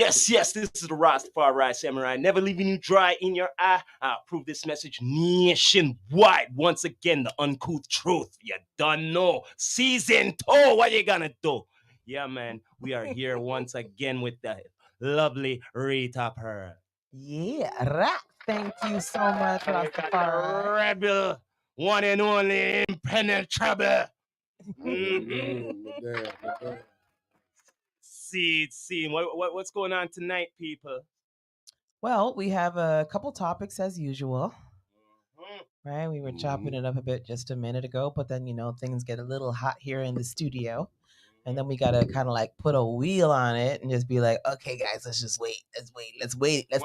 Yes, this is the Rastafari Samurai, never leaving you dry in your eye. I approve this message nationwide. Once again, the uncouth truth. You done know. Season 2, what you gonna do? Yeah, man, we are here once again with the lovely Rita Pearl. Yeah, right. Thank you so much, And we got the Rastafari. rebel, one and only impenetrable. See, what's going on tonight, people? Well, we have a couple topics as usual, right? We were chopping it up a bit just a minute ago, but then, things get a little hot here in the studio. And then we got to kind of like put a wheel on it and just be like, okay, guys, let's just wait. Let's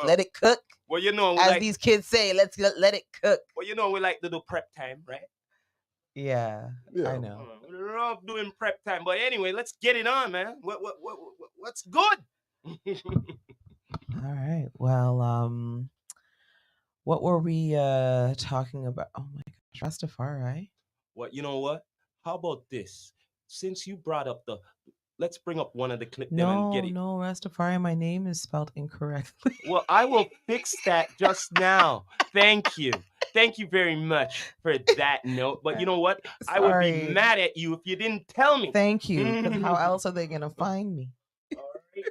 let it cook. Well, as these kids say, let's let it cook. Well, we like to do prep time, right? Yeah. I know. We love doing prep time, but anyway, let's get it on, man. What's good? All right. Well, what were we talking about? Oh my gosh, Rastafari. Well, you know what? How about this? Since you brought up let's bring up one of the clips and get it. No, Rastafari, my name is spelled incorrectly. Well, I will fix that just now. Thank you. Thank you very much for that note. But you know what? I would be mad at you if you didn't tell me. Thank you. Because how else are they going to find me? All right,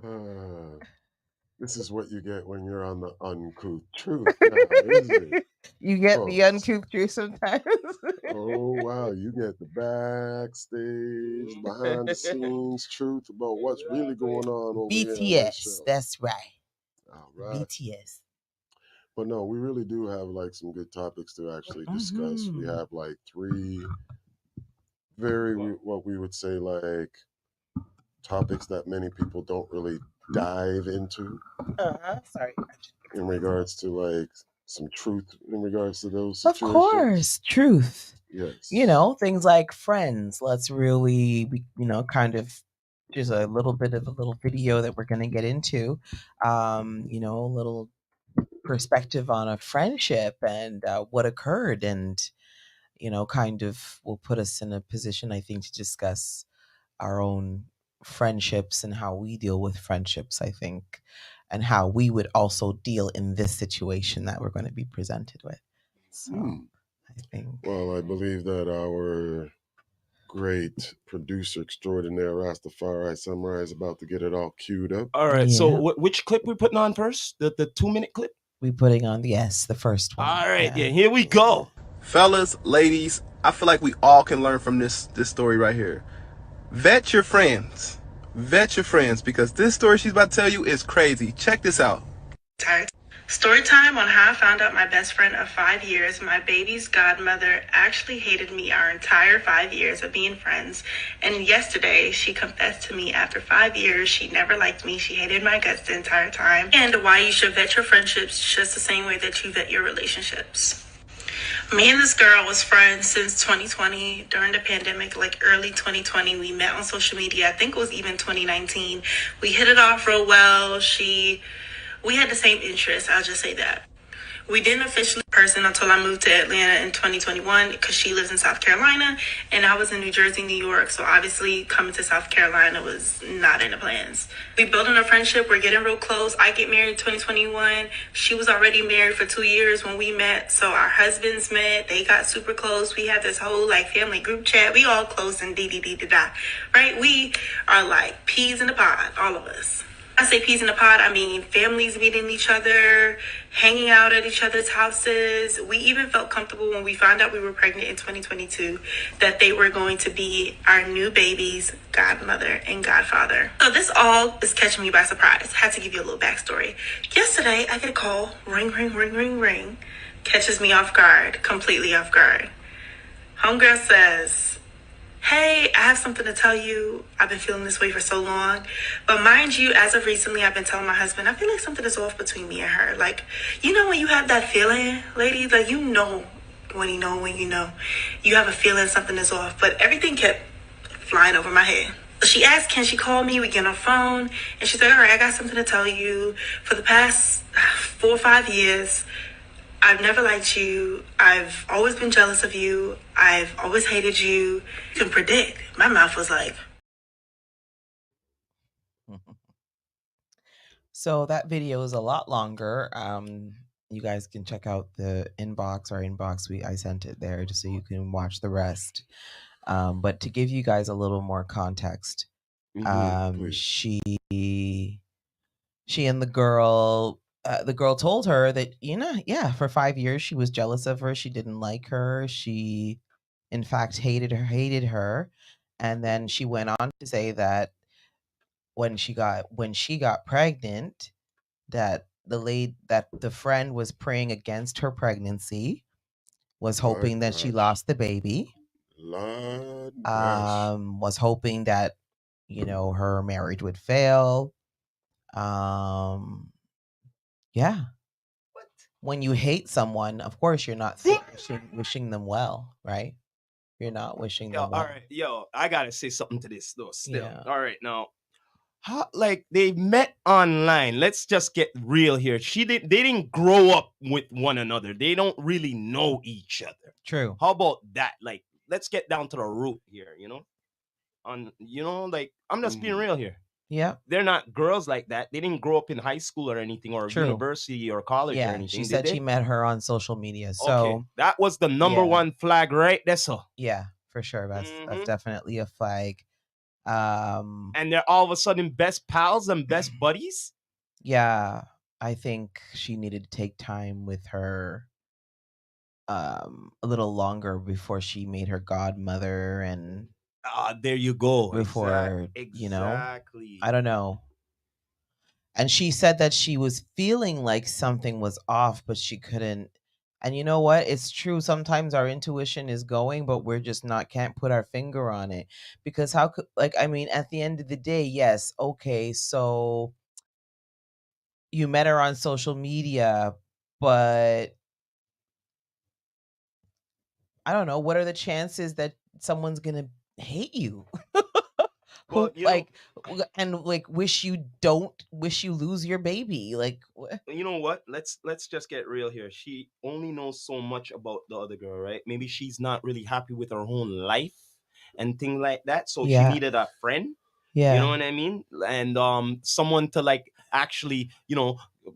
then. This is what you get when you're on the uncouth truth now, isn't it? You get the uncouth truth sometimes. Oh, wow. You get the backstage, behind the scenes truth about what's really going on over here. BTS, that's right. All right. BTS. But no, we really do have like some good topics to actually discuss. We have like 3 very, what we would say, like topics that many people don't really dive into. Sorry. In regards to like some truth in regards to those situations. Of course, truth. Yes. Things like Friends. Let's really, kind of just a little bit of a little video that we're going to get into. A little perspective on a friendship and what occurred, and kind of will put us in a position, I think, to discuss our own friendships and how we deal with friendships, I think, and how we would also deal in this situation that we're going to be presented with. So I think. Well, I believe that our great producer extraordinaire Rastafari Samurai is about to get it all queued up. All right. Yeah. So which clip we putting on first? The 2-minute clip? We putting on the first one. All right. Yeah. Here we go. Fellas, ladies, I feel like we all can learn from this story right here. Vet your friends. Vet your friends, because this story she's about to tell you is crazy. Check this out. Story time on how I found out my best friend of 5 years, my baby's godmother, actually hated me our entire 5 years of being friends. And yesterday, she confessed to me after 5 years she never liked me. She hated my guts the entire time. And why you should vet your friendships just the same way that you vet your relationships. Me and this girl was friends since 2020 during the pandemic, like early 2020. We met on social media. I think it was even 2019. We hit it off real well. We had the same interests. I'll just say that. We didn't officially person until I moved to Atlanta in 2021 because she lives in South Carolina and I was in New Jersey, New York. So obviously coming to South Carolina was not in the plans. We building a friendship. We're getting real close. I get married in 2021. She was already married for 2 years when we met. So our husbands met. They got super close. We have this whole like family group chat. We all close and da. Right? We are like peas in the pod, all of us. I say peas in the pod, I mean families meeting each other, hanging out at each other's houses. We even felt comfortable when we found out we were pregnant in 2022 that they were going to be our new baby's godmother and godfather. So this all is catching me by surprise. Had to give you a little backstory. Yesterday, I get a call, ring, ring, ring, ring, ring. Catches me off guard, completely off guard. Homegirl says, hey, I have something to tell you. I've been feeling this way for so long. But mind you, as of recently, I've been telling my husband, I feel like something is off between me and her. Like, when you have that feeling, ladies, like, when you know, you have a feeling something is off. But everything kept flying over my head. She asked, can she call me? We get on the phone. And she said, all right, I got something to tell you. For the past 4 or 5 years, I've never liked you. I've always been jealous of you. I've always hated you. You can predict. My mouth was like, So that video is a lot longer. You guys can check out the inbox. Our inbox, I sent it there just so you can watch the rest. But to give you guys a little more context, Please. she and the girl told her that, yeah, for 5 years she was jealous of her. She didn't like her. She, in fact, hated her. And then she went on to say that when she got pregnant, that the friend was praying against her pregnancy, was My hoping that she gosh. lost the baby, Lord gosh. was hoping that her marriage would fail. Yeah. When you hate someone, of course you're not wishing them well, right? You're not wishing Yo, them well. all right, yo, I gotta say something to this though. Still, Yeah. all right, now, how, like, they met online. Let's just get real here. They didn't grow up with one another. They don't really know each other. True. How about that? Like, let's get down to the root here. Like, I'm just being real here. Yeah. They're not girls like that. They didn't grow up in high school or anything, or True. university or college or Yeah. anything. She said she met her on social media. So okay, that was the number one flag right there. So yeah, for sure. That's definitely a flag. And they're all of a sudden best pals and best buddies. Yeah, I think she needed to take time with her a little longer before she made her godmother, and there you go. before exactly. I don't know. And she said that she was feeling like something was off, but she couldn't. And you know what? It's true. Sometimes our intuition is going, but we're just can't put our finger on it. Because how could, at the end of the day, yes, okay, so you met her on social media, but I don't know, what are the chances that someone's gonna hate you? Well, wish you lose your baby. Like, you know what? Let's just get real here. She only knows so much about the other girl, right? Maybe she's not really happy with her own life and things like that. So she needed a friend. Yeah. You know what I mean? And someone to, like, actually,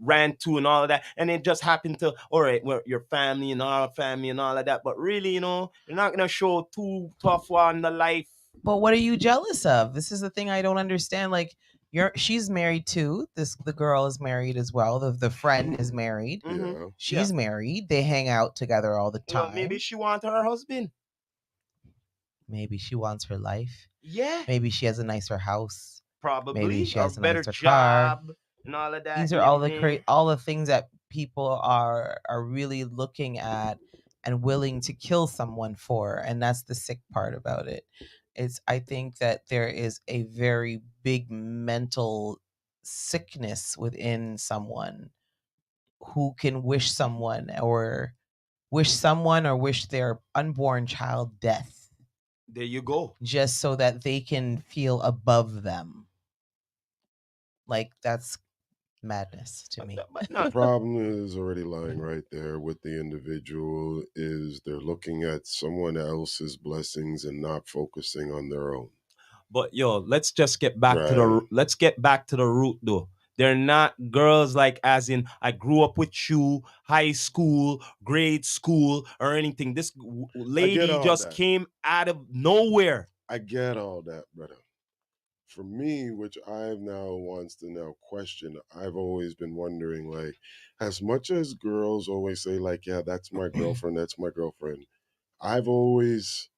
ran to and all of that. And it just happened to, all right, well, your family and our family and all of that. But really, you're not gonna show too tough on the life. But what are you jealous of? This is the thing I don't understand. Like, she's married too. The girl is married as well. The friend is married. Yeah. She's married. They hang out together all the time. Well, maybe she wants her husband. Maybe she wants her life. Yeah. Maybe she has a nicer house. Probably. Maybe she has a better nicer job car. And all of that. These are all the things that people are really looking at and willing to kill someone for, and that's the sick part about it. I think that there is a very big mental sickness within someone who can wish someone or wish their unborn child death. There you go. Just so that they can feel above them. Like, that's madness to me. The problem is already lying right there with the individual, is they're looking at someone else's blessings and not focusing on their own. But let's just get back to the root though. They're not girls like as in I grew up with you, high school, grade school, or anything. This lady just came out of nowhere. I get all that, brother. For me, which I've now wants to now question, I've always been wondering, like, as much as girls always say, like, yeah, that's my girlfriend, that's my girlfriend, I've always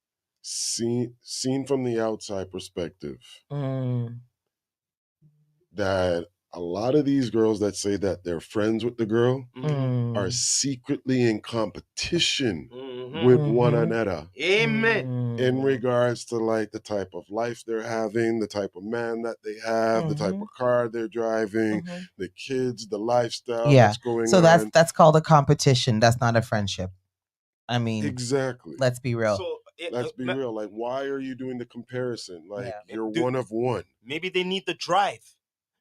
seen from the outside perspective that a lot of these girls that say that they're friends with the girl are secretly in competition with one another. Amen. In regards to, like, the type of life they're having, the type of man that they have, the type of car they're driving, the kids, the lifestyle that's going on. So that's called a competition. That's not a friendship. I mean, exactly. Let's be real. So let's be real. Like, why are you doing the comparison? Like, you're one of one. Maybe they need the drive.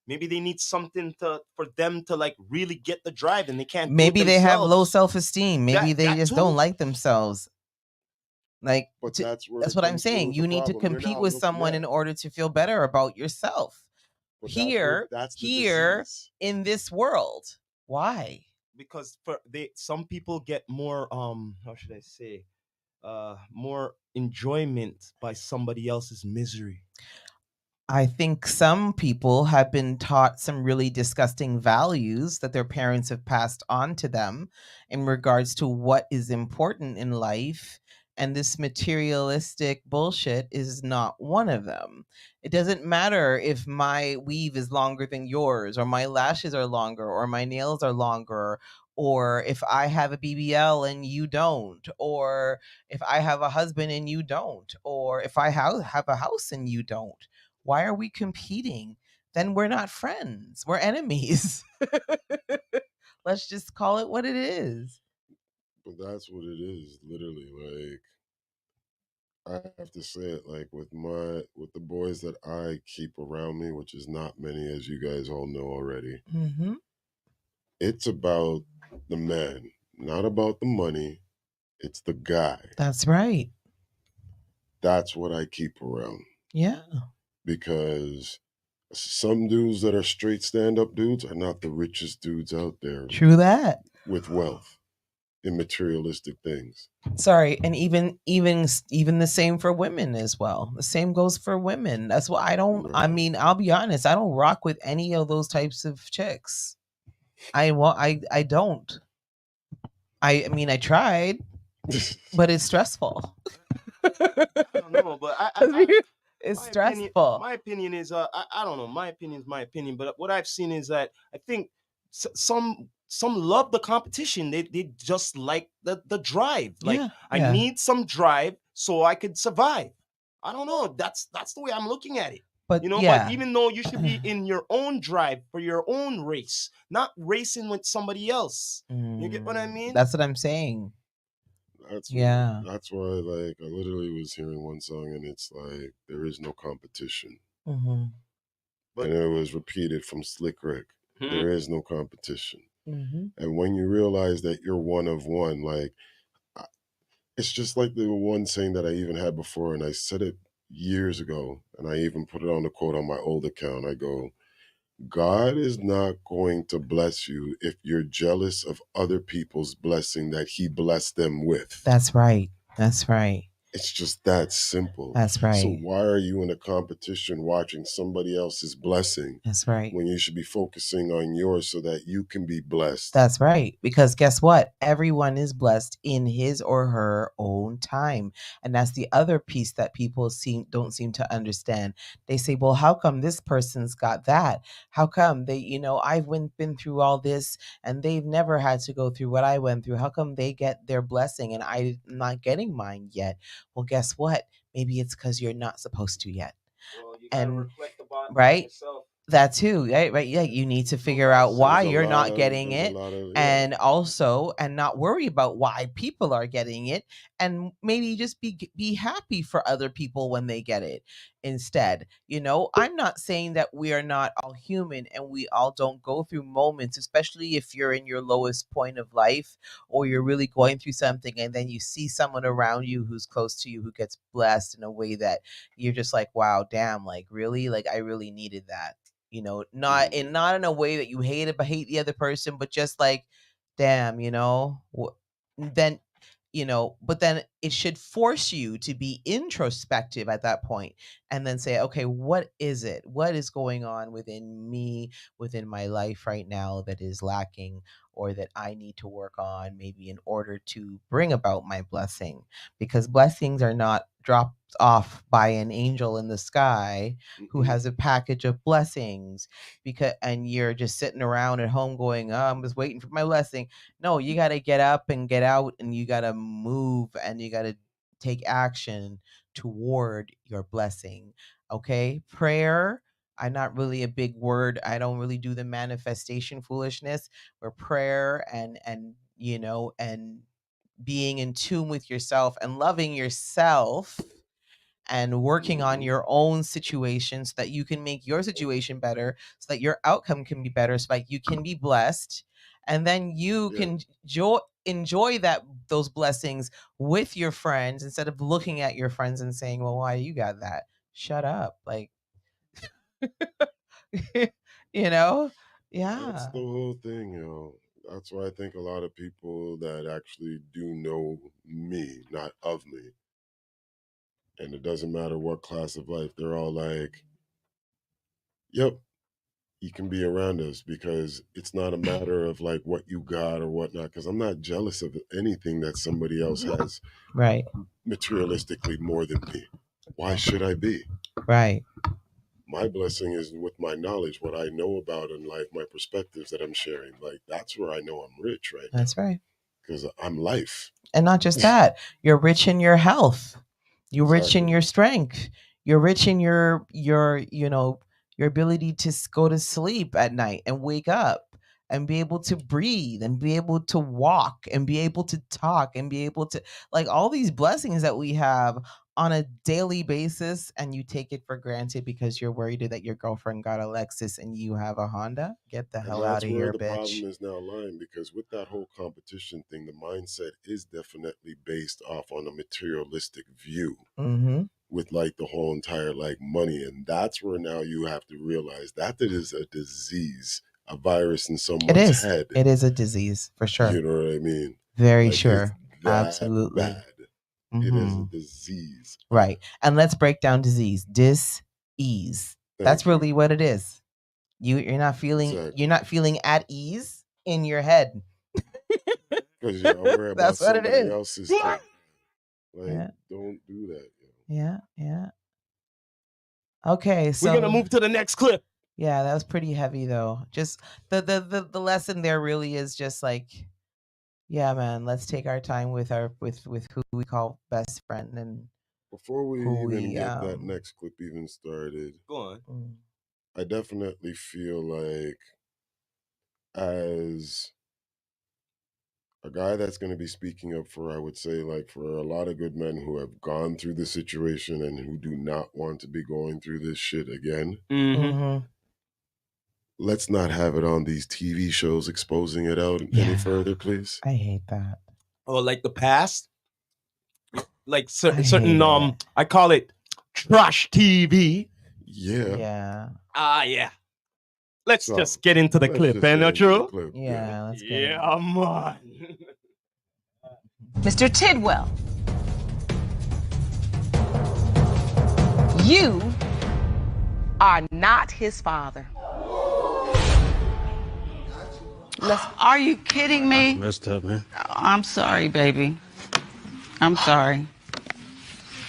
Maybe they need something for them to, like, really get the drive, and they can't. Maybe they have low self-esteem. Maybe they just don't like themselves. Like, but that's what I'm saying. You need to compete with someone in order to feel better about yourself. But here that's the here disease. in this world. Why? Because some people get more how should I say more enjoyment by somebody else's misery. I think some people have been taught some really disgusting values that their parents have passed on to them in regards to what is important in life. And this materialistic bullshit is not one of them. It doesn't matter if my weave is longer than yours, or my lashes are longer, or my nails are longer, or if I have a BBL and you don't, or if I have a husband and you don't, or if I have a house and you don't. Why are we competing? Then we're not friends. We're enemies. Let's just call it what it is. But that's what it is, literally. Like, I have to say it, like with the boys that I keep around me, which is not many, as you guys all know already. Mm-hmm. It's about the man, not about the money. It's the guy. That's right. That's what I keep around. Yeah. Because some dudes that are straight stand-up dudes are not the richest dudes out there True that. with wealth and materialistic things. Sorry, and even the same for women as well. The same goes for women. That's why I don't. I Right. mean, I'll be honest. I don't rock with any of those types of chicks. I don't. I mean, I tried, but it's stressful. I don't know, but It's my stressful. my opinion is I don't know, my opinion is my opinion, but what I've seen is that I think some love the competition. They just like the drive. Like, Yeah, I yeah. need some drive so I could survive. I don't know, that's the way I'm looking at it. But You know, yeah. but even though you should be in your own drive for your own race, not racing with somebody else. You get what I mean? That's what I'm saying. That's Yeah. That's why, like, I literally was hearing one song, and it's like there is no competition, Mm-hmm. But and it was repeated from Slick Rick. Mhm. There is no competition, Mm-hmm. and when you realize that you're one of one, like, it's just like the one saying that I even had before, and I said it years ago, and I even put it on the quote on my old account. I go, God is not going to bless you if you're jealous of other people's blessing that he blessed them with. That's right. That's right. It's just that simple. That's right. So why are you in a competition watching somebody else's blessing That's right. when you should be focusing on yours so that you can be blessed? That's right. Because guess what? Everyone is blessed in his or her own time. And that's the other piece that people don't seem to understand. They say, well, how come this person's got that? How come I've been through all this and they've never had to go through what I went through? How come they get their blessing and I'm not getting mine yet? Well, guess what? Maybe it's because you're not supposed to yet. Well, you gotta And reflect about right? yourself. That too, right? Yeah, you need to figure out why you're not getting There's a it, lot of, and also and not worry about why people are getting it, and maybe just be happy for other people when they get it instead. I'm not saying that we are not all human and we all don't go through moments, especially if you're in your lowest point of life or you're really going through something and then you see someone around you who's close to you who gets blessed in a way that you're just like, wow, damn, like really, like I really needed that. Not in a way that you hate it, but hate the other person, but just like, damn, then but then it should force you to be introspective at that point and then say, okay, what is it? What is going on within me, within my life right now that is lacking or that I need to work on maybe in order to bring about my blessing? Because blessings are not dropped off by an angel in the sky who has a package of blessings and you're just sitting around at home going, oh, I'm just waiting for my blessing. No, you got to get up and get out and you got to move and you got to take action toward your blessing. Okay? Prayer, I'm not really a big word. I don't really do the manifestation foolishness where prayer and being in tune with yourself and loving yourself and working on your own situation so that you can make your situation better, so that your outcome can be better, so that you can be blessed, and then you can enjoy those blessings with your friends instead of looking at your friends and saying, well, why you got that? Shut up. Like, You know? That's Yeah. the whole thing, That's why I think a lot of people that actually do know me, not of me, and it doesn't matter what class of life, they're all like, yep, you can be around us because it's not a matter of like what you got or whatnot. Because I'm not jealous of anything that somebody else has Right. materialistically more than me. Why should I be? Right. My blessing is with my knowledge, what I know about in life, my perspectives that I'm sharing. Like that's where I know I'm rich right That's now. right. Because I'm life. And not just that, you're rich in your health. You're rich in Exactly. your strength. You're rich in your your ability to go to sleep at night and wake up and be able to breathe and be able to walk and be able to talk and be able to, like, all these blessings that we have on a daily basis, and you take it for granted because you're worried that your girlfriend got a Lexus and you have a Honda. Get the And hell out that's of where here, the bitch. problem is now lying, because with that whole competition thing, the mindset is definitely based off on a materialistic view Mm-hmm. with like the whole entire like money. And that's where now you have to realize that it is a disease, a virus in It someone's is. head. It is a disease for sure. You know what I mean? Very Like, sure. it's that Absolutely. bad. It is a Mhm. disease. Right. And let's break down disease. Dis-ease. That's Thank you. really what it is. You're not feeling Exactly. you're not feeling at ease in your head. Because you're aware about That's what it somebody is. else's thing. Like, Yeah. don't do that. Yeah. Yeah. Okay, We're gonna so move to the next clip. yeah, that was pretty heavy though. Just the lesson there really is just like, yeah, man, let's take our time with our with who we call best friend and Before we who even we get that next clip even started, Go on. I definitely feel like as a guy that's going to be speaking up for, I would say, like for a lot of good men who have gone through this situation and who do not want to be going through this shit again. Mm-hmm. Let's not have it on these TV shows exposing it out any further, please. I hate that. Or like the past, like I certain hate it. I call it trash TV. Yeah. Yeah. Yeah. Let's So, just get into the let's clip, just and get into the true. clip. Yeah, let's get it. Yeah, man. Mr. Tidwell, you are not his father. Are you kidding me? Messed up, man. I'm sorry, baby. I'm sorry.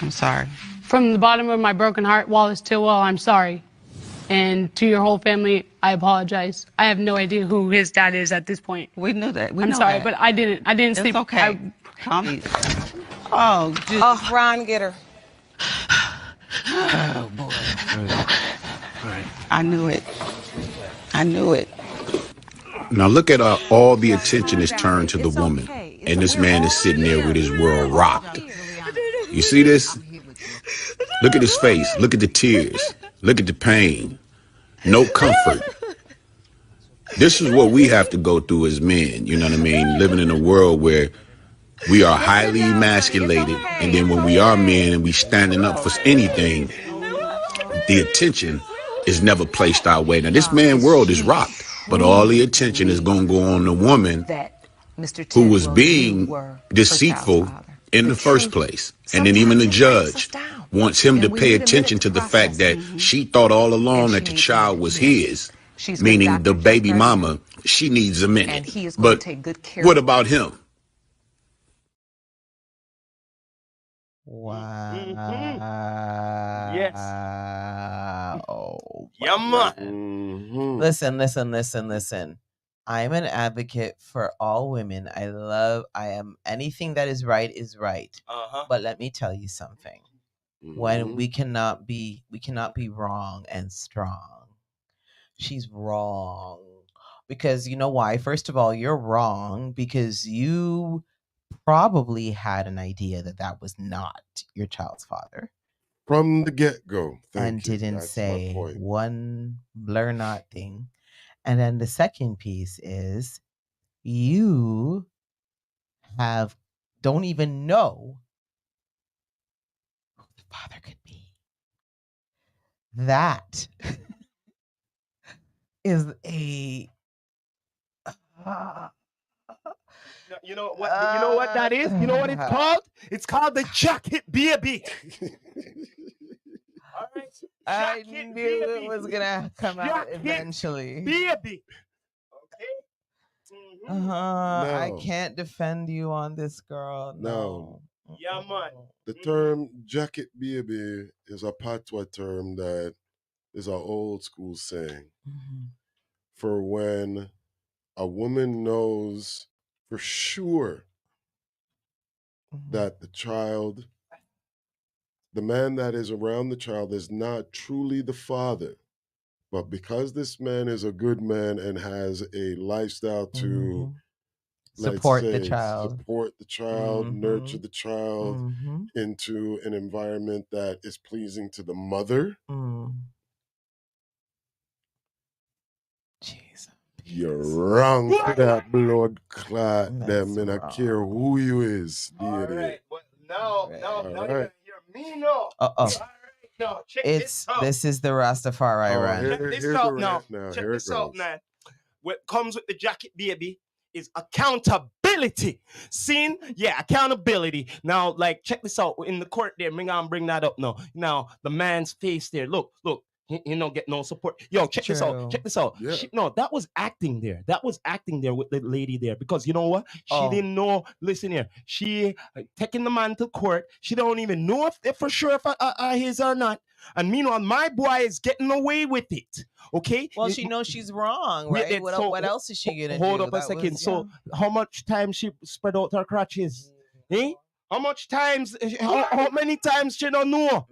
I'm sorry. From the bottom of my broken heart, Wallace Tidwell, I'm sorry. And to your whole family, I apologize. I have no idea who his dad is at this point. We knew that. We I'm know sorry, that. but I didn't It's sleep. okay. Calm easy. Oh, just, Oh, Ron, get her. oh boy. All right. I knew it. I knew it. Now look at all the attention is turned to the woman, and this man is sitting there with his world rocked. You see this? Look at his face. Look at the tears. Look at the pain. No comfort. This is what we have to go through as men, you know what I mean? Living in a world where we are highly emasculated, and then when we are men and we standing up for anything, the attention is never placed our way. Now this man world is rocked, but all the attention is going to go on the woman who was being deceitful in the first place. And then even the judge wants him to pay attention to the fact that she thought all along that the child was his, meaning the baby mama. She needs a minute. But what about him? Wow. Yes. Oh, Yeah, man. Mhm. Listen. I'm an advocate for all women. I am anything that is right is right. But let me tell you something. When we cannot be wrong and strong. She's wrong. Because you know why? First of all, you're wrong because you probably had an idea that that was not your child's father From the get-go. and Thank you. didn't That's say my point. one blur not thing. And then the second piece is you don't even know who the father could be. That is a You know what? You know what that is? You know what it's called? It's called the jacket baby. All right. I Jacket knew baby. it was gonna come out Jacket eventually. baby. Okay. I No. can't defend you on this, girl. No. Yeah, man. The term jacket baby is a patois term that is an old school saying for when a woman knows for sure that the man that is around the child is not truly the father, but because this man is a good man and has a lifestyle to support the let's say, child, support the child, nurture the child into an environment that is pleasing to the mother. Jeez. You're wrong for that blood clot. Them and I care who you is. All right. But now you're gonna hear me now. Uh-oh. All right. Now check this out. This is the Rastafari rant. Check this out now. Check this out, man. What comes with the jacket baby is accountability. Seen? Yeah, accountability. Now, like, check this out. In the court there, I'm gonna bring that up now. Now, the man's face there. Look. He don't get no support. Yo, check this out. Check this out. Yeah. No, that was acting there. That was acting there with the lady there. Because you know what? She didn't know. Listen here. She taking the man to court. She don't even know if for sure if his or not. And meanwhile, my boy is getting away with it. Okay? Well, she knows she's wrong, right? What else is she gonna do? Hold up a second. So, how much time she spread out her crutches? Eh? How much times? How many times she don't know?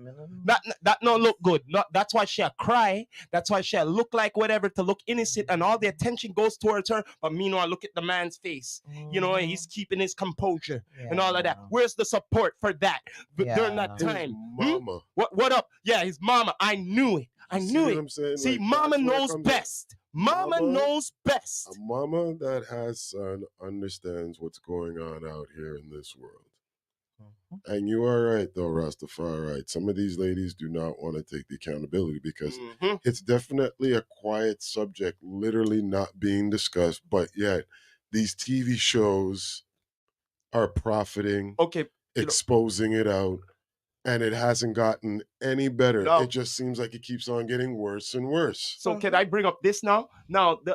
That don't look good. That's why she cry. That's why she look like whatever to look innocent, and all the attention goes towards her. But meanwhile, look at the man's face. You know, he's keeping his composure and all of that. Where's the support for that during that time? Mama. What up? Yeah, his mama. I knew it. I knew it. What I'm saying? See, like, mama knows best. Mama knows best. A mama that has son understands what's going on out here in this world. And you are right, though, Rastafari. Right. Some of these ladies do not want to take the accountability because it's definitely a quiet subject, literally not being discussed. But yet, these TV shows are profiting, exposing it out, and it hasn't gotten any better. No. It just seems like it keeps on getting worse and worse. So can I bring up this now? Now the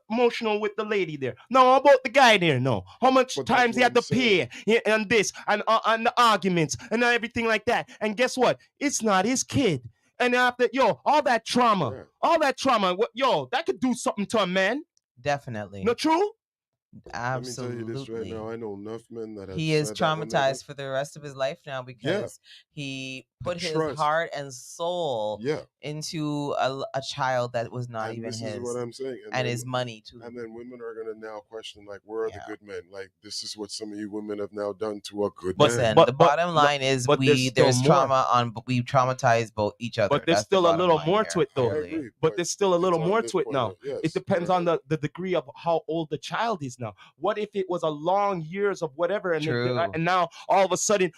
emotional with the lady there. Now about the guy there. No, how much times he had to pay and this and the arguments and everything like that. And guess what? It's not his kid. And after all that trauma, that could do something to a man. Definitely. Not true? Absolutely. Let me tell you this right now. I know enough men that he is traumatized for the rest of his life now because he put his heart and soul into a child that was not even his. This is what I'm saying. And his money too. And then women are gonna now question, like, where are the good men? Like, this is what some of you women have now done to a good man. But the bottom line is there's trauma we traumatize both each other. But there's still a little more to it though. But there's still a little more to it now. It depends on the degree of how old the child is now. What if it was a long years of whatever and now all of a sudden,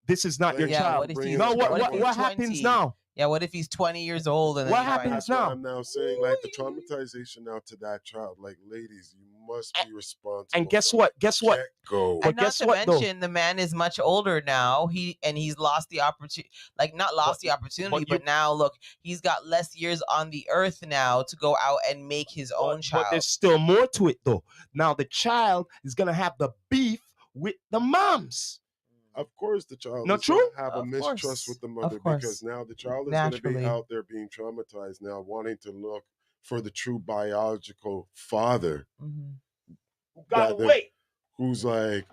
this is not your child. What happens now? Yeah, what if he's 20 years old? And what happens now? I'm now saying, like, the traumatization now to that child. Like, ladies, you must be responsible. And guess what? Go. And not to mention, the man is much older now. He's lost the opportunity. Like, not lost the opportunity, but now look, he's got less years on the earth now to go out and make his own child. But there's still more to it, though. Now the child is gonna have the beef with the moms. Of course, the child is going to have a mistrust with the mother because now the child is going to be out there being traumatized now, wanting to look for the true biological father. Who's like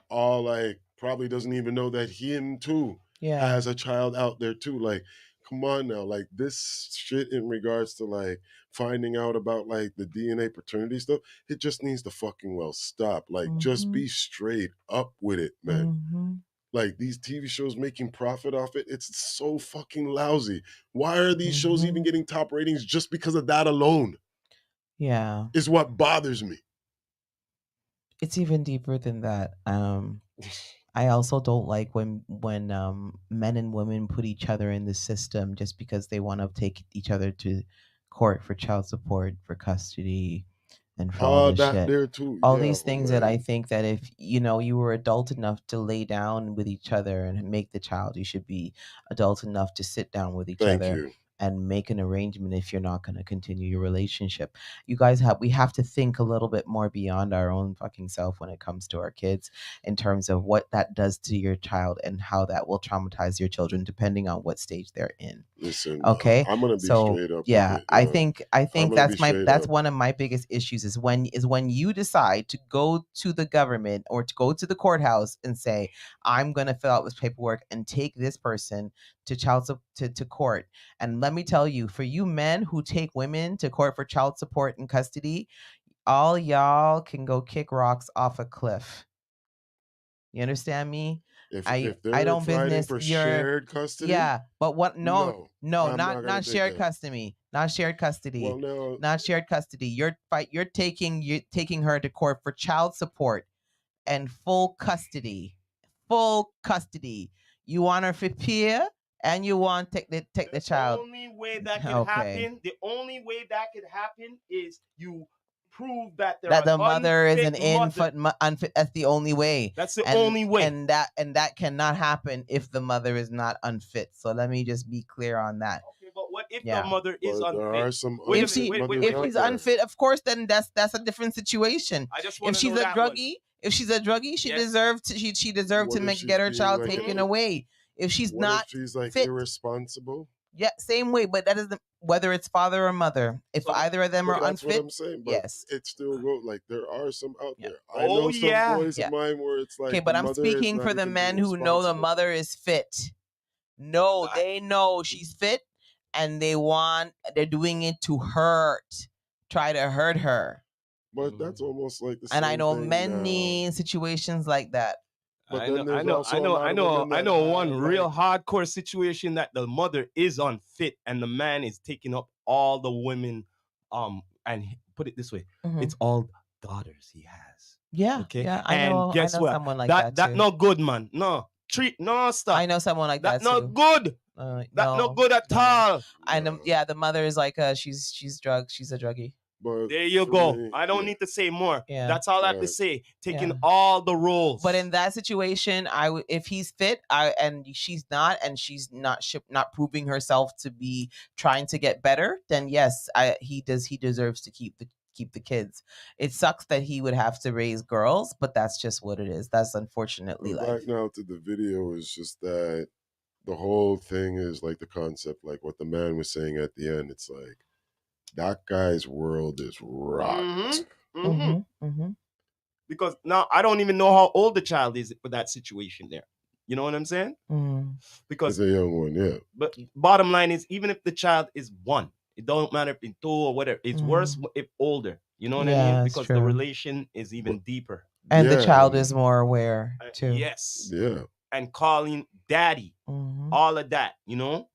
probably doesn't even know that him too has a child out there too. Like, come on now, like this shit in regards to like finding out about like the DNA paternity stuff, it just needs to fucking well stop. Like, just be straight up with it, man. Like, these TV shows making profit off it, it's so fucking lousy. Why are these shows even getting top ratings just because of that alone? Yeah. Is what bothers me. It's even deeper than that. I also don't like when men and women put each other in the system just because they want to take each other to court for child support, for custody, and for all this that shit. there too. All Yeah, these oh, things that I man. think that if you were adult enough to lay down with each other and make the child, you should be adult enough to sit down with each Thank other you. and make an arrangement if you're not going to continue your relationship. You guys we have to think a little bit more beyond our own fucking self when it comes to our kids, in terms of what that does to your child and how that will traumatize your children depending on what stage they're in. Listen, Okay, I'm gonna be so straight up yeah, with it. I think I'm gonna that's be straight that's up. one of my biggest issues is when you decide to go to the government or to go to the courthouse and say, I'm going to fill out this paperwork and take this person to to court. And let me tell you, for you men who take women to court for child support and custody, all y'all can go kick rocks off a cliff. You understand me? If I they're don't fighting business for your shared custody, yeah, but what no, I'm not gonna not take shared that. custody. Not shared custody. Well, now, Not shared custody. You're taking her to court for child support and full custody. Full custody. You want her for peer and you want take the child. The only way that could Okay. happen, the only way that could happen is you prove that That the an mother is an unfit mother. unfit. That's the only way. That's the only way. And that cannot happen if the mother is not unfit. So let me just be clear on that. Okay, but what if Yeah. the mother is but there are unfit? some Wait a unfit minute, wait, mothers If out she's there. unfit, of course, then that's a different situation. I just If want to she's know a that one. druggie, if she's a druggie, she Yes. deserved to she deserved What to if she's get her being child like taken away. If she's What not if she's like fit, irresponsible? yeah, same way. But that isn't whether it's father or mother. If So- either of them But are that's what unfit, I'm saying. But yes. it still go like there are some out Yeah. there. I Oh, know some yeah. boys Yeah. of mine where it's like Okay, but the I'm mother is speaking not for the even men being who know the responsible. mother is fit. No, That- they know she's fit and they're doing it to try to hurt her. But that's almost like the same And I know thing many now. situations like that. But I then know, there's I know, also I a know, lot I of know, women I that know one have, real like, hardcore situation that the mother is unfit and the man is taking up all the women. And put it this way, it's all daughters he has. Yeah. Okay. Yeah. And guess what? Someone like that that too. no good, man. No stop. I know someone like that no too. good. That no good at all. And yeah, the mother is like she's drugged. She's a druggie. But There you for go. me, I don't yeah. need to say more. Yeah. That's all I have to Right. say. Taking Yeah. all the roles. But in that situation, if he's fit, and she's not proving herself to be trying to get better, then yes, he deserves to keep the kids. It sucks that he would have to raise girls, but that's just what it is. That's unfortunately But life. back now to the video is just that the whole thing is like the concept, like what the man was saying at the end. It's like that guy's world is rocked. Because now I don't even know how old the child is for that situation there. You know what I'm saying? Because It's a young one, yeah. But bottom line is, even if the child is 1, it don't matter if it's 2 or whatever. It's worse if older. You know what I mean? that's Because the true. relation is even deeper. And the Yeah, child and- is more aware too. Yes. Yeah. And calling daddy, all of that. You know,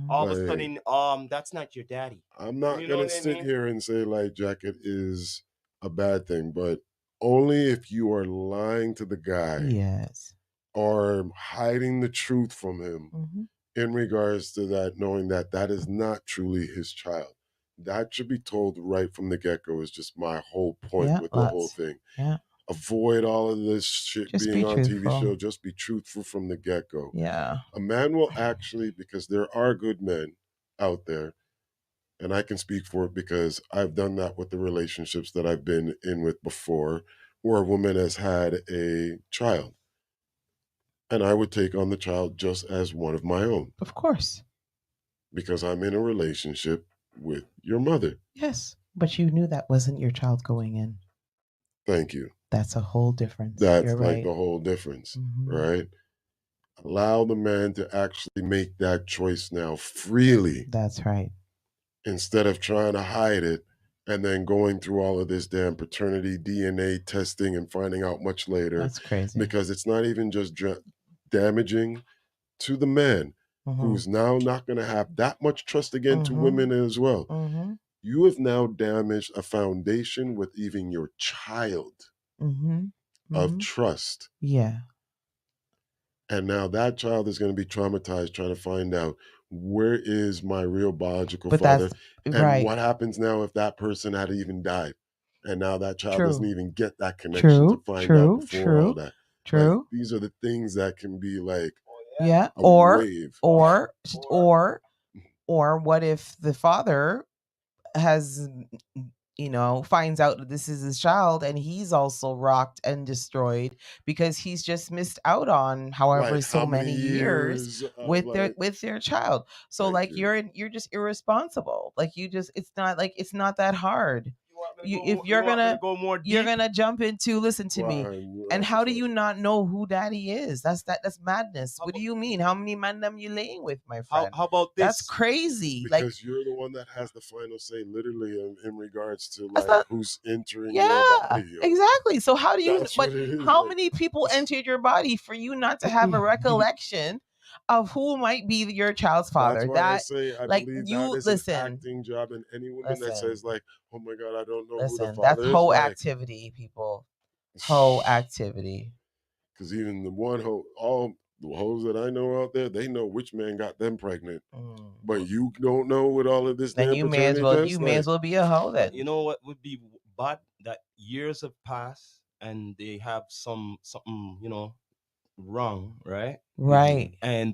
all of a Like, sudden, that's not your daddy. I'm not You know gonna what I sit mean? here and say light jacket is a bad thing, but only if you are lying to the guy Yes. or hiding the truth from him in regards to that, knowing that that is not truly his child. That should be told right from the get-go is just my whole point Yeah, with the whole thing. Yeah. Avoid all of this shit Just being be on TV truthful. show. Just be truthful from the get-go. Yeah. A man will actually, because there are good men out there, and I can speak for it because I've done that with the relationships that I've been in with before, where a woman has had a child. And I would take on the child just as one of my own. Of course. Because I'm in a relationship with your mother. Yes. But you knew that wasn't your child going in. Thank you. That's a whole difference. That's You're like right. the whole difference, right? Allow the man to actually make that choice now freely. That's right. Instead of trying to hide it and then going through all of this damn paternity DNA testing and finding out much later. That's crazy. Because it's not even just damaging to the man who's now not going to have that much trust again to women as well. You have now damaged a foundation with even your child of trust. Yeah. And now that child is going to be traumatized trying to find out where is my real biological But father? that's And right. what happens now if that person had even died? And now that child doesn't True. even get that connection to True. find out True. before all True. that. Like, True. these are the things that can be like Yeah. a wave. Or what if the father has, finds out that this is his child and he's also rocked and destroyed because he's just missed out on however Like, so how many years of, with like, their child. So thank like you. you're just irresponsible. Like it's not that hard. If You you're want me to gonna go more you're deep? gonna jump into, listen to me. Ryan, And that's how what's do up. you not know who daddy is? That's madness. What do you mean? How many men them you laying with, my friend? How about That's this? crazy. Like, Because you're the one that has the final say, literally, in regards to that's like not, who's entering your yeah, body. Yo. exactly. So how do you? That's But what it is. how Like, many people entered your body for you not to have a recollection of who might be your child's father? that's why I That, say I like, believe that you is an listen, acting job, and any woman that listen, says like, "Oh my God, I don't know who the listen. That's father is," whole like, activity, people. Whole activity. because even the one hoe, all the hoes that I know out there, they know which man got them pregnant, but you don't know with all of this Then damn you may as paternity well test. be a hoe then. You know what would be bad? That years have passed and they have something wrong, right? Right. And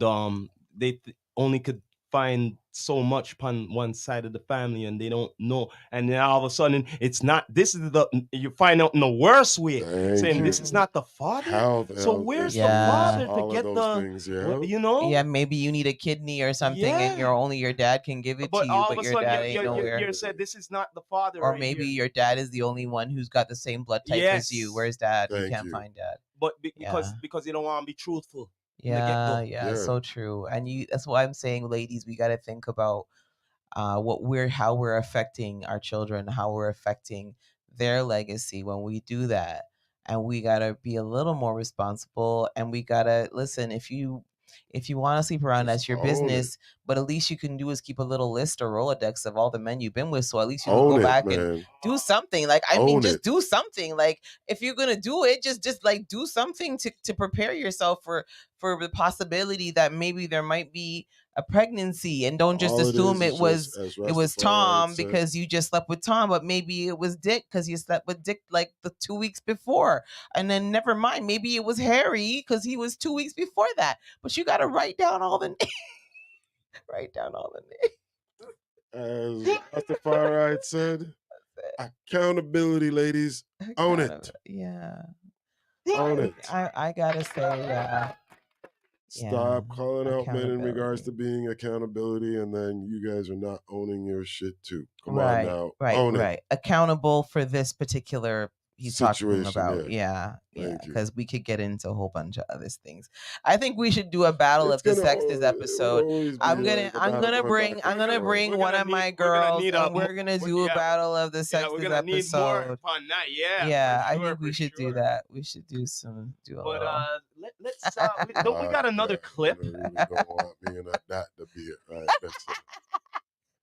they only could find so much upon one side of the family, and they don't know. And then all of a sudden, it's not. This is the you find out in the worst way, saying this is not the father. How the So hell where's is the this? father to All of get those the? things, yeah. Yeah, maybe you need a kidney or something, and Yeah. only your dad can give it to But you, all of but a your sudden, dad ain't nowhere. you said this is not the father, Or right maybe here. your dad is the only one who's got the same blood type as you. Yes. Where's dad? You Thank can't you. find dad. But Yeah. because you don't want to be truthful from the Yeah, get-go. yeah, so true. And that's why I'm saying, ladies, we got to think about how we're affecting our children, how we're affecting their legacy when we do that. And we got to be a little more responsible, and we got to listen. If you want to sleep around, that's your own it. business, but at least you can do is keep a little list or Rolodex of all the men you've been with, so at least you can Own go it, back man. and do something. Like, I mean, Own just it. do something. Like, if you're gonna do it, just like do something to prepare yourself for the possibility that maybe there might be a pregnancy, and don't just All it assume is it was just, as it was Rastafari Tom said, because you just slept with Tom, but maybe it was Dick because you slept with Dick like the 2 weeks before. And then never mind, maybe it was Harry because he was 2 weeks before that. But you got to write down all the names. Write down all the names. as Rastafari said, accountability, ladies. Own it. Yeah. Own it. I gotta say, yeah. Stop calling out men in regards accountability. to being accountability, and then you guys are not owning your shit too. Come on Right, now. right, Own it. right. Accountable for this particular he's talking Situation, about. yeah. Yeah, Thank you. because we could get into a whole bunch of other things. I think we should do a battle It's of the gonna sexes al- it will episode. always be I'm like a gonna battle going back and forth. bring We're one gonna of my need- we're gonna girls, need and a we're mo- gonna do a yeah. battle of the Yeah, sexes we're gonna need more episode. upon that. Yeah. Yeah, for I sure, think we for should do sure. that. We should do a But little. let's don't we got another clip? You really don't want me and that to be it, right? That's it.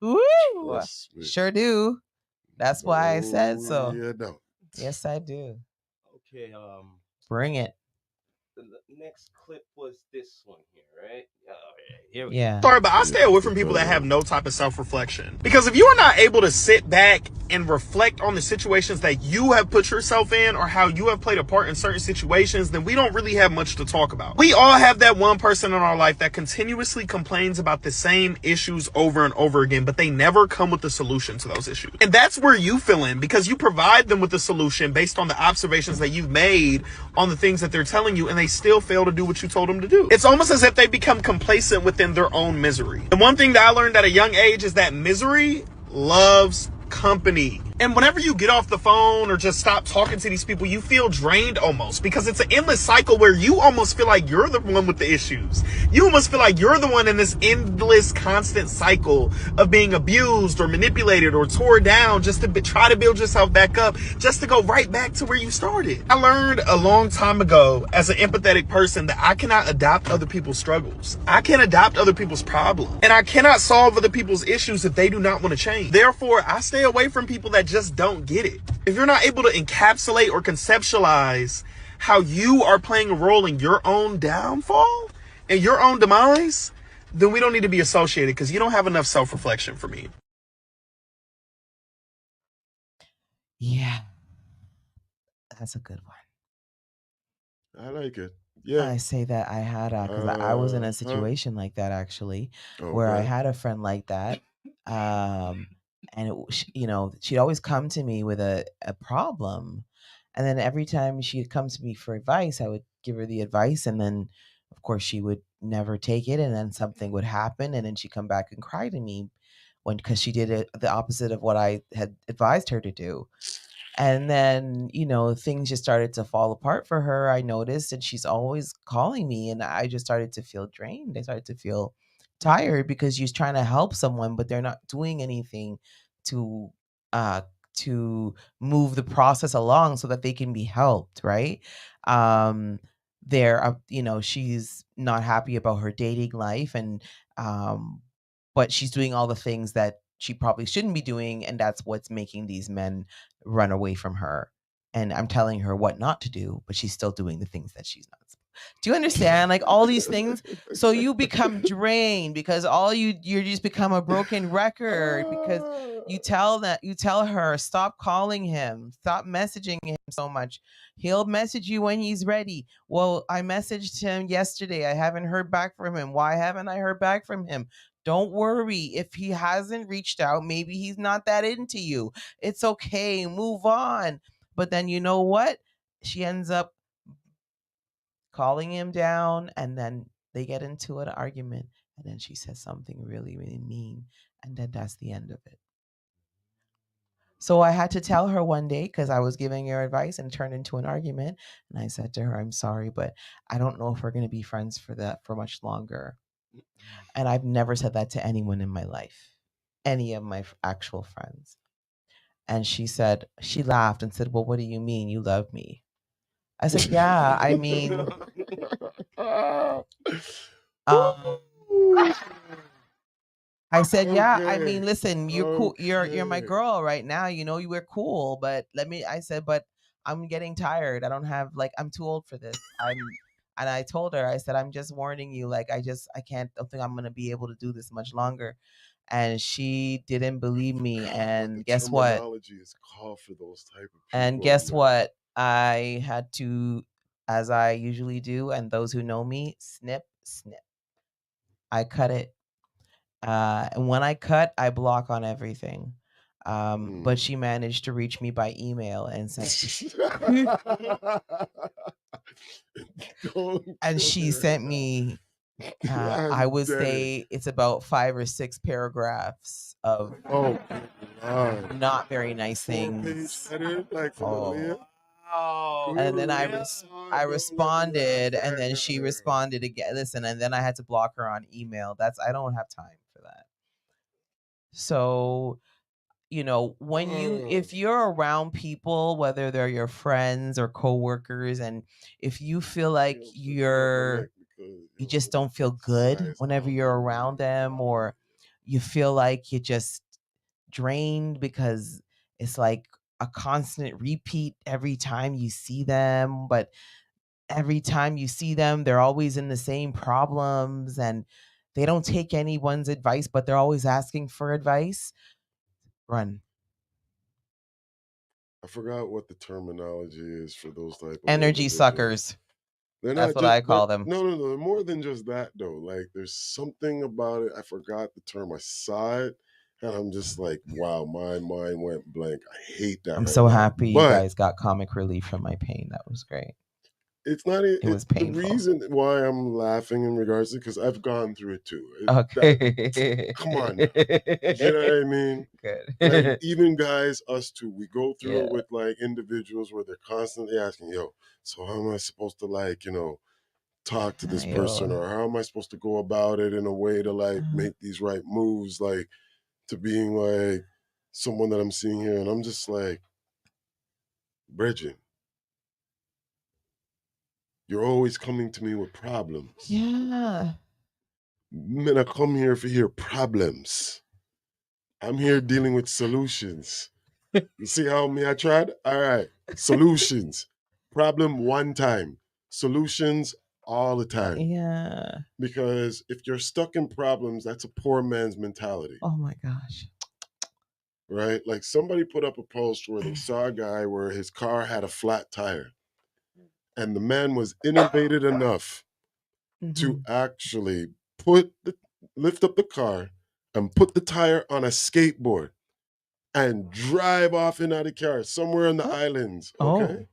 Woo! Trust me. Sure do. That's why I said No, so. you don't. Yes, I do. Okay, Bring it. the next clip was this one here, right? Here we Yeah. Sorry, but I stay away from people that have no type of self-reflection. Because if you are not able to sit back and reflect on the situations that you have put yourself in or how you have played a part in certain situations, then we don't really have much to talk about. We all have that one person in our life that continuously complains about the same issues over and over again, but they never come with a solution to those issues. And that's where you fill in, because you provide them with a solution based on the observations that you've made on the things that they're telling you, and they still fail to do what you told them to do. It's almost as if they become complacent within their own misery. And one thing that I learned at a young age is that misery loves company. And whenever you get off the phone or just stop talking to these people, you feel drained almost, because it's an endless cycle where you almost feel like you're the one with the issues. You almost feel like you're the one in this endless, constant cycle of being abused or manipulated or tore down just to try to build yourself back up, just to go right back to where you started. I learned a long time ago as an empathetic person that I cannot adopt other people's struggles. I can't adopt other people's problems. And I cannot solve other people's issues if they do not want to change. Therefore, I stay away from people that just don't get it. If you're not able to encapsulate or conceptualize how you are playing a role in your own downfall and your own demise, then we don't need to be associated because you don't have enough self-reflection for me. Yeah. That's a good one. I like it. Yeah. I say that I had because I was in a situation like that actually, where I had a friend like that, and she'd always come to me with a problem, and then every time she'd come to me for advice, I would give her the advice, and then of course she would never take it, and then something would happen, and then she'd come back and cry to me because she did it the opposite of what I had advised her to do. And then, things just started to fall apart for her. I noticed, and she's always calling me, and I just started to feel drained. I started to feel tired because she's trying to help someone, but they're not doing anything to uh to move the process along so that they can be helped, right? Um she's not happy about her dating life, and but she's doing all the things that she probably shouldn't be doing, and that's what's making these men run away from her. And I'm telling her what not to do, but she's still doing the things that she's not. Do you understand? Like all these things. So you become drained because you just become a broken record because you tell her, stop calling him, stop messaging him so much. He'll message you when he's ready. Well, I messaged him yesterday. I haven't heard back from him. Why haven't I heard back from him? Don't worry. If he hasn't reached out, maybe he's not that into you. It's okay. Move on. But then you know what? She ends up calling him down, and then they get into an argument, and then she says something really, really mean, and then that's the end of it. So I had to tell her one day because I was giving her advice and it turned into an argument. And I said to her, I'm sorry, but I don't know if we're going to be friends for much longer. And I've never said that to anyone in my life, any of my actual friends. And she laughed and said, well, what do you mean? You love me? I said, yeah, I mean, I said, yeah, I mean, listen, you're cool. You're my girl right now. You were cool, but I said, but I'm getting tired. I don't have I'm too old for this. And I told her, I said, I'm just warning you. I don't think I'm going to be able to do this much longer. And she didn't believe me. And guess what? Is called for those type of people, and guess what? I had to, as I usually do, and those who know me, snip, snip. I cut it. And when I cut, I block on everything. But she managed to reach me by email and sent and she sent me I would say it's about 5 or 6 paragraphs of not very nice things. And then I responded, and then she responded again. Listen, and then I had to block her on email. I don't have time for that. So, if you're around people, whether they're your friends or coworkers, and if you feel like you just don't feel good whenever you're around them, or you feel like you're just drained because it's like a constant repeat every time you see them, but every time you see them, they're always in the same problems and they don't take anyone's advice, but they're always asking for advice. Run. I forgot what the terminology is for those type of energy suckers. That's what I call them. No, they're more than just that though. There's something about it. I forgot the term. I saw it and I'm just like, wow, my mind went blank. I hate that. I'm so happy you guys got comic relief from my pain. That was great. It's not. It was painful. The reason why I'm laughing in regards to because I've gone through it too. Okay. Come on, now. You know what I mean? Good. Even guys, us too, we go through it with individuals where they're constantly asking, "Yo, so how am I supposed to talk to this person, or how am I supposed to go about it in a way to make these right moves, to being someone that I'm seeing here?" And I'm just like, Bridget, you're always coming to me with problems. Yeah. Man, I come here for hear problems. I'm here dealing with solutions. You see how I tried? All right. Solutions. Problem one time. Solutions all the time. Yeah. Because if you're stuck in problems, that's a poor man's mentality. Oh my gosh. Right? Like somebody put up a post where they saw a guy where his car had a flat tire. And the man was innovative enough to actually lift up the car and put the tire on a skateboard and drive off in the car somewhere in the islands. Okay.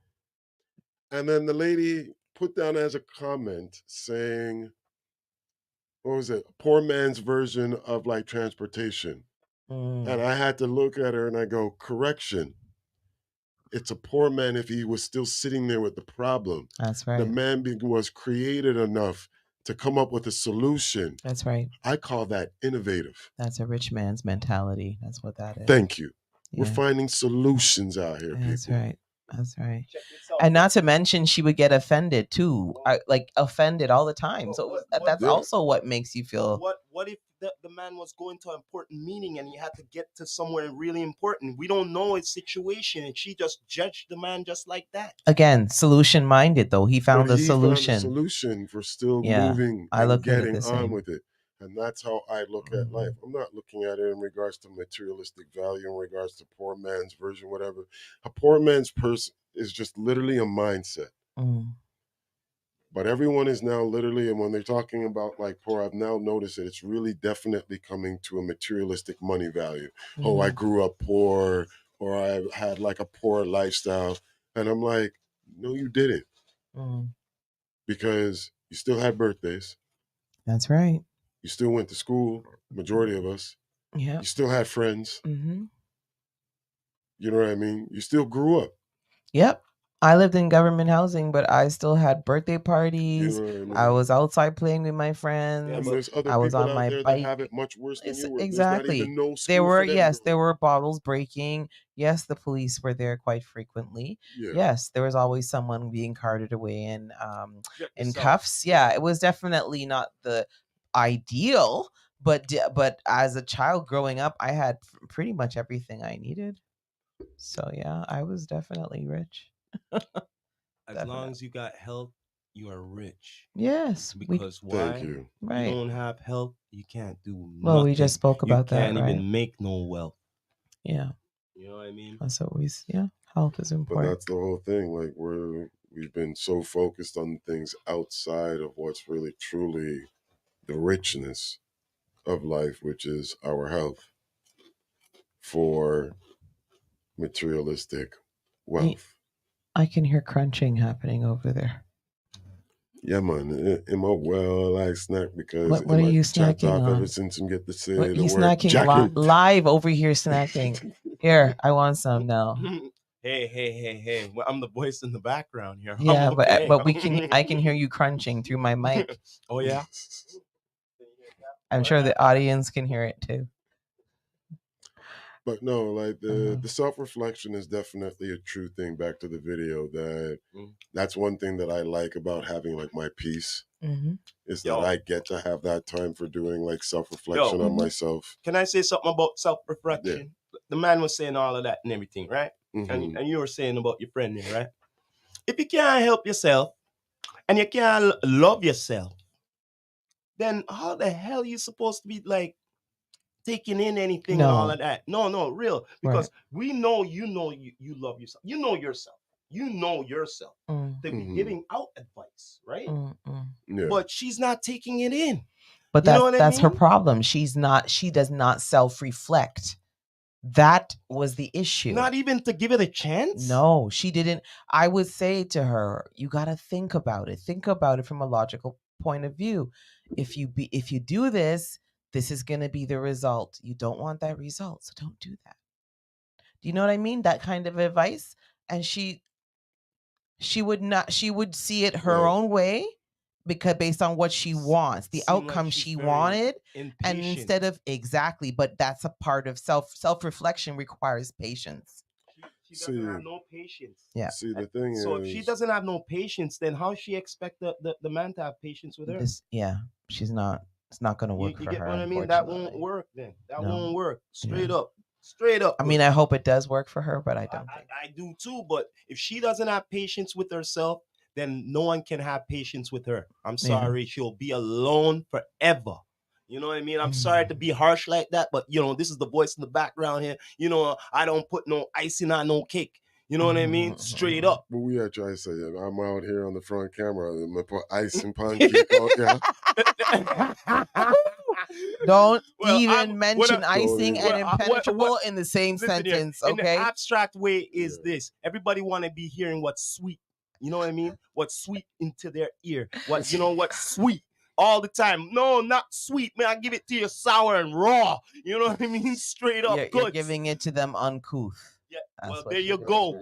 And then the lady put down as a comment saying, what was it? A poor man's version of like transportation. And I had to look at her and I go, correction. It's a poor man if he was still sitting there with the problem. That's right. The man was creative enough to come up with a solution. That's right. I call that innovative. That's a rich man's mentality. That's what that is. Thank you. Yeah. We're finding solutions out here, That's people. right. That's right. And not to mention, she would get offended too, like offended all the time. So that's also what makes you feel. What if the man was going to an important meeting and he had to get to somewhere really important? We don't know his situation, and she just judged the man just like that. Again, solution minded though. He found a solution. Found a solution for still moving and getting on with it. And that's how I look at life. I'm not looking at it in regards to materialistic value, in regards to poor man's version, whatever. A poor man's person is just literally a mindset. But everyone is now literally, and when they're talking about like poor, I've now noticed that it's really definitely coming to a materialistic money value. Oh, I grew up poor, or I had like a poor lifestyle. And I'm like, no, you didn't. Because you still had birthdays. That's right. You still went to school, majority of us. Yeah. You still had friends. You know what I mean? You still grew up. Yep. I lived in government housing, but I still had birthday parties. You know what I mean? I was outside playing with my friends. Yeah, there's other I was people on out my there bike. that have it much worse than you were. Exactly. There's not even no school There were, for them. yes, there were bottles breaking. Yes, the police were there quite frequently. Yeah. Yes, there was always someone being carted away in cuffs. Yeah, it was definitely not the ideal, but as a child growing up, I had pretty much everything I needed. So yeah, I was definitely rich. As long as you got health, you are rich. Yes. Because why? You don't have health, you can't do nothing. Well, we just spoke about that, You can't even make no wealth. Yeah. You know what I mean? That's always, health is important. But that's the whole thing. Like we've been so focused on things outside of what's really truly the richness of life, which is our health, for materialistic wealth. I can hear crunching happening over there. Yeah, man. Am I well like snack because what are you snacking on? Ever since you get to say what, the he's word snacking live over here snacking. Here, I want some now. Hey. Well, I'm the voice in the background here. Yeah, okay. but I can hear you crunching through my mic. Oh yeah. I'm sure the audience can hear it too. But no, like the self-reflection is definitely a true thing. Back to the video, that's one thing that I like about having like my peace is that I get to have that time for doing like self-reflection on myself. Can I say something about self-reflection? Yeah. The man was saying all of that and everything, right? And you were saying about your friend there, right? If you can't help yourself and you can't love yourself, then how the hell are you supposed to be like taking in anything and all of that? No, real. Because we know you love yourself. You know yourself. You know yourself to be giving out advice, right? Yeah. But she's not taking it in. But that's her problem. She does not self-reflect. That was the issue. Not even to give it a chance? No, she didn't. I would say to her, you got to think about it. Think about it from a logical point of view. If you do this, this is going to be the result. You don't want that result, so don't do that. Do you know what I mean? That kind of advice. And she would see it her own way, because based on what she wants, the outcome she wanted, impatient. And instead of but that's a part of self-reflection requires patience. She doesn't have no patience. Yeah. See, the thing is, so if she doesn't have no patience, then how she expect the man to have patience with her? She's not. It's not going to work for her. You get what I mean? That won't work then. That won't work. Straight up. I mean, I hope it does work for her, but I don't think. I do too, but if she doesn't have patience with herself, then no one can have patience with her. I'm sorry, she'll be alone forever. You know what I mean? I'm sorry to be harsh like that, but this is the voice in the background here. I don't put no icing on no cake. You know what I mean? Straight up. But we are trying to say that I'm out here on the front camera. I'm gonna put ice and pancake out there. Don't even mention icing and impenetrable in the same sentence, here, okay? In the abstract way is this. Everybody want to be hearing what's sweet. You know what I mean? What's sweet into their ear. What's sweet all the time. No, not sweet, man. I give it to you sour and raw. You know what I mean? Straight up good. You're giving it to them uncouth. Yeah, well, there you go.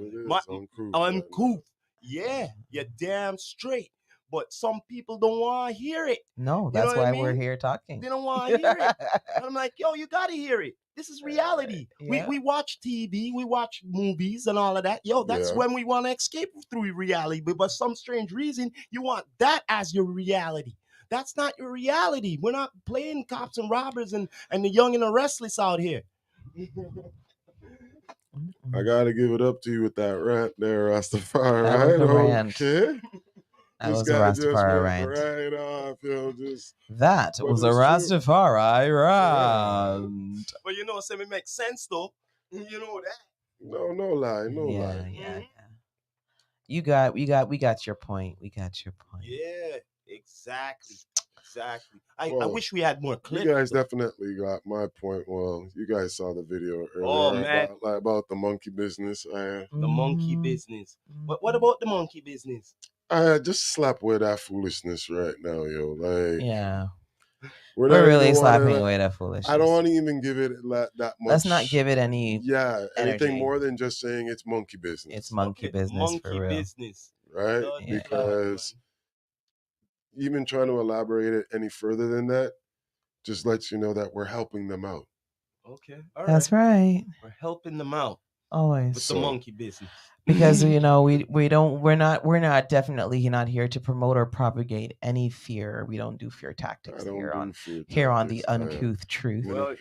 Uncouth. Yeah, you're damn straight. But some people don't want to hear it. No, that's why we're here talking. They don't want to hear it. And I'm like, yo, you got to hear it. This is reality. We watch TV, we watch movies and all of that. Yo, that's when we want to escape through reality. But for some strange reason, you want that as your reality. That's not your reality. We're not playing cops and robbers and the young and the restless out here. I gotta give it up to you with that rant there, Rastafari. That was a rant. Okay. That was a Rastafari rant. Right off, that was a Rastafari rant. But it makes sense though. You know that. No lie, no lie. Yeah. We got your point. We got your point. Yeah, exactly. I wish we had more clips. You guys definitely got my point. Well, you guys saw the video earlier. Oh, man. About the monkey business. The monkey business. But what about the monkey business? Just slap away that foolishness right now, yo. We're really slapping away that foolishness. I don't want to even give it that much. Let's not give it any. Yeah, energy. anything more than just saying it's monkey business. It's monkey business for real. Business, right? Yeah. Because even trying to elaborate it any further than that just lets you know that we're helping them out. Okay, all right. That's right. We're helping them out. Always with the monkey business. Because we're not definitely not here to promote or propagate any fear. We don't do fear tactics here on the Uncouth Truth. Well,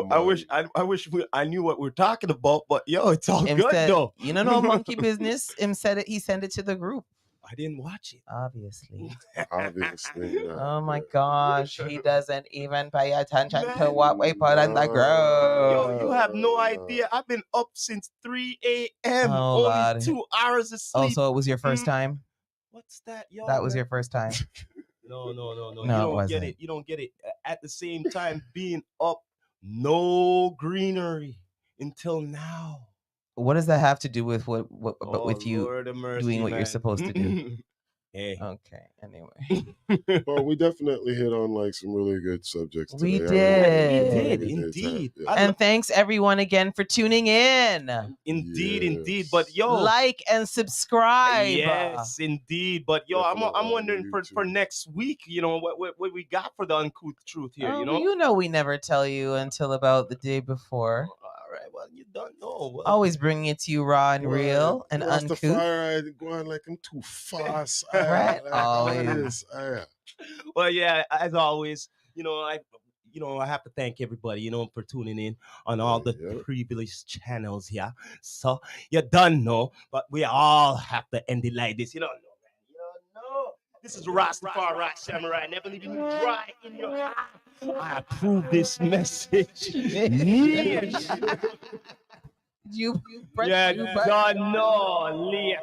I wish I knew what we're talking about, but it's all good though. No monkey business. He sent it to the group. I didn't watch it. Obviously. Yeah. Oh my gosh. He doesn't even pay attention to what we put in the group. Yo, you have no idea. I've been up since 3 a.m. Oh, only God. 2 hours of sleep. Oh, so it was your first time? What's that, yo? That was your first time. No. No, you don't get it. You don't get it. At the same time, being up, no greenery until now. What does that have to do with with you doing what you're supposed to do? Hey. Okay. Anyway. Well, we definitely hit on some really good subjects today. We did. Indeed. Yeah. And thanks everyone again for tuning in. Indeed. But like and subscribe. Yes, indeed. But I'm wondering for next week, what we got for the Uncouth Truth here, we never tell you until about the day before. All right, well, you don't know. Well, always bringing it to you raw and real and uncouth. Going like I'm too fast. Right? Always. Well, yeah, as always, I have to thank everybody, for tuning in on all the privileged channels here. So you don't know, but we all have to end it like this. You don't know, man. You don't know. This is Rastafari Samurai. Never leaving you dry in your eye. I approve this message. You don't know, later.